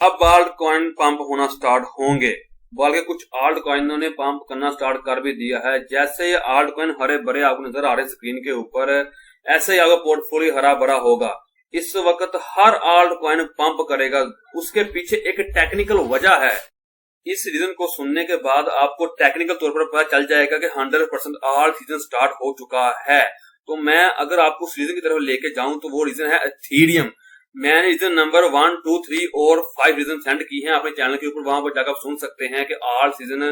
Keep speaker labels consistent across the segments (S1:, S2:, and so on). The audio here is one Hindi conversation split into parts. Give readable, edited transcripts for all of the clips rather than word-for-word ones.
S1: अब आल्ट कॉइन पंप होना स्टार्ट होंगे, बल्कि कुछ आल्ट कॉइनों ने पंप करना स्टार्ट कर भी दिया है। जैसे ये आल्ट कॉइन हरे भरे आपको नजर आ रहे हैं स्क्रीन के ऊपर, ऐसे ही आपका पोर्टफोलियो हरा भरा होगा। इस वक्त हर आल्ट कॉइन पंप करेगा, उसके पीछे एक टेक्निकल वजह है। इस रीजन को सुनने के बाद आपको टेक्निकल तौर पर पता चल जाएगा कि 100% आल्ट सीजन स्टार्ट हो चुका है। तो मैं अगर आपको उस रीजन की तरफ लेके जाऊं तो वो रीजन है एथेरियम। मैंने रीजन नंबर 1, 2, 3 और 5 रीजन सेंड की हैं अपने चैनल के ऊपर, वहां पर जाकर सुन सकते हैं कि आल्ट सीजन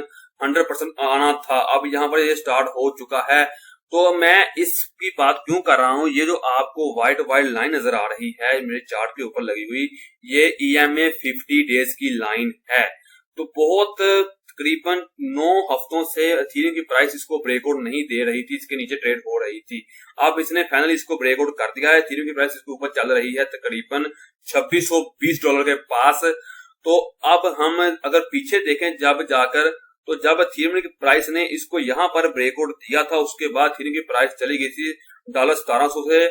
S1: 100% आना था, अब यहाँ पर ये स्टार्ट हो चुका है। तो मैं इसकी बात क्यों कर रहा हूँ, ये जो आपको व्हाइट लाइन नजर आ रही है मेरे चार्ट के ऊपर लगी हुई, ये EMA 50 डेज की लाइन है। तो बहुत तकरीबन 9 हफ्तों से एथेरियम की प्राइस इसको ब्रेकआउट नहीं दे रही थी, इसके नीचे ट्रेड हो रही थी। अब इसने फाइनली इसको ब्रेकआउट कर दिया है। एथेरियम की प्राइस इसके ऊपर चल रही है तकरीबन $2620 के पास। तो अब हम अगर पीछे देखें जब जाकर, तो जब एथेरियम की प्राइस ने इसको यहाँ पर ब्रेकआउट दिया था, उसके बाद एथेरियम की प्राइस चली गई थी $1700 से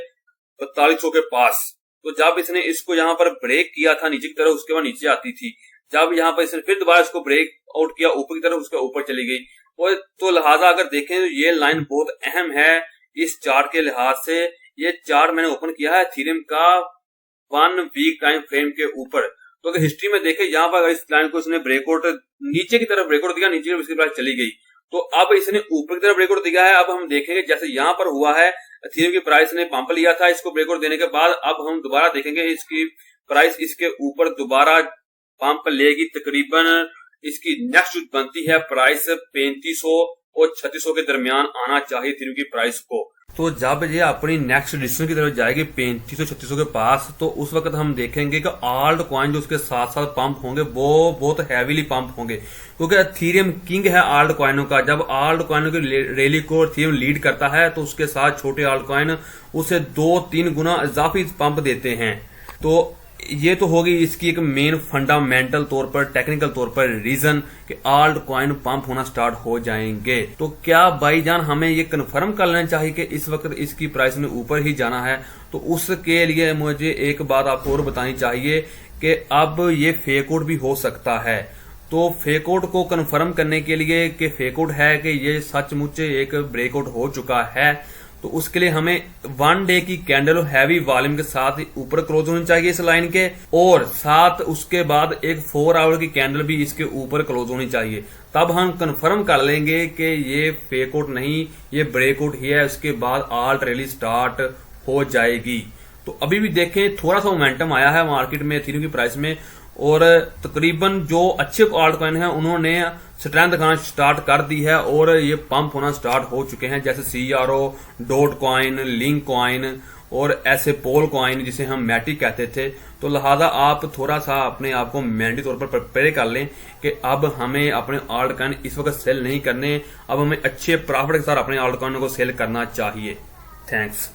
S1: 4200 के पास। तो जब इसने इसको यहाँ पर ब्रेक किया था नीचे की तरफ, उसके बाद नीचे आती थी। जब यहाँ पर इसने फिर दोबारा इसको ब्रेक आउट किया ऊपर की तरफ, उसके ऊपर चली गई। और तो लिहाजा अगर देखें तो ये लाइन बहुत अहम है इस चार्ट के लिहाज से। ये चार्ट मैंने ओपन किया है एथेरियम का 1 वीक टाइम फ्रेम के ऊपर। तो अगर हिस्ट्री में देखें, यहाँ पर इस लाइन को इसने ब्रेकआउट नीचे की तरफ ब्रेकआउट दिया, नीचे की तरफ इसकी प्राइस चली गई। तो अब इसने ऊपर की तरफ ब्रेकआउट दिया है। अब हम देखेंगे जैसे यहाँ पर हुआ है, एथेरियम की प्राइस ने पंप लिया था, इसको ब्रेकआउट देने के बाद अब हम दोबारा देखेंगे इसकी प्राइस इसके ऊपर दोबारा पंप लेगी। तकरीबन इसकी नेक्स्ट बनती है प्राइस 3500 और 3600 के दरमियान आना चाहिए एथेरियम की प्राइस को। तो जब ये अपनी नेक्स्ट डिसीजन की तरफ जाएगी 3500-3600 के पास, तो उस वक्त हम देखेंगे कि आल्ट कॉइन जो उसके साथ साथ पंप होंगे वो बहुत हैवीली पंप होंगे, क्योंकि एथेरियम किंग है आल्ट कॉइनों का। जब आल्ट कॉइनों की रैली को एथेरियम लीड करता है तो उसके साथ छोटे आल्ट कॉइन उसे 2-3 गुना इजाफी पंप देते हैं। तो ये तो होगी इसकी एक मेन फंडामेंटल तौर पर, टेक्निकल तौर पर रीजन कि आल्ट कॉइन पंप होना स्टार्ट हो जाएंगे। तो क्या भाईजान हमें ये कंफर्म कर लेना चाहिए कि इस वक्त इसकी प्राइस ने ऊपर ही जाना है? तो उसके लिए मुझे एक बात आपको और बतानी चाहिए कि अब ये फेक आउट भी हो सकता है। तो फेक आउट को कंफर्म करने के लिए कि फेक आउट है कि ये सचमुच एक ब्रेकआउट हो चुका है, तो उसके लिए हमें 1 डे की कैंडल हैवी वॉल्यूम के साथ ऊपर क्लोज होनी चाहिए इस लाइन के, और साथ उसके बाद एक 4 आवर की कैंडल भी इसके ऊपर क्लोज होनी चाहिए। तब हम कंफर्म कर लेंगे कि ये फेक आउट नहीं, ये ब्रेकआउट ही है। उसके बाद आल्ट रैली स्टार्ट हो जाएगी। तो अभी भी देखें थोड़ा सा मोमेंटम आया है मार्केट में एथेरियम की प्राइस में, और तकरीबन जो अच्छे आल्ट कॉइन है उन्होंने स्ट्रेंथ दिखाना स्टार्ट कर दी है और ये पंप होना स्टार्ट हो चुके हैं, जैसे CRO, dot coin, link coin और ऐसे पोल कॉइन जिसे हम मैटिक कहते थे। तो लिहाजा आप थोड़ा सा अपने आप को मेंटली तौर पर प्रिपेयर कर लें कि अब हमें अपने आल्ट कॉइन इस वक्त सेल नहीं करने, अब हमें अच्छे प्रॉफिट के साथ अपने आल्ट कॉइन को सेल करना चाहिए। थैंक्स।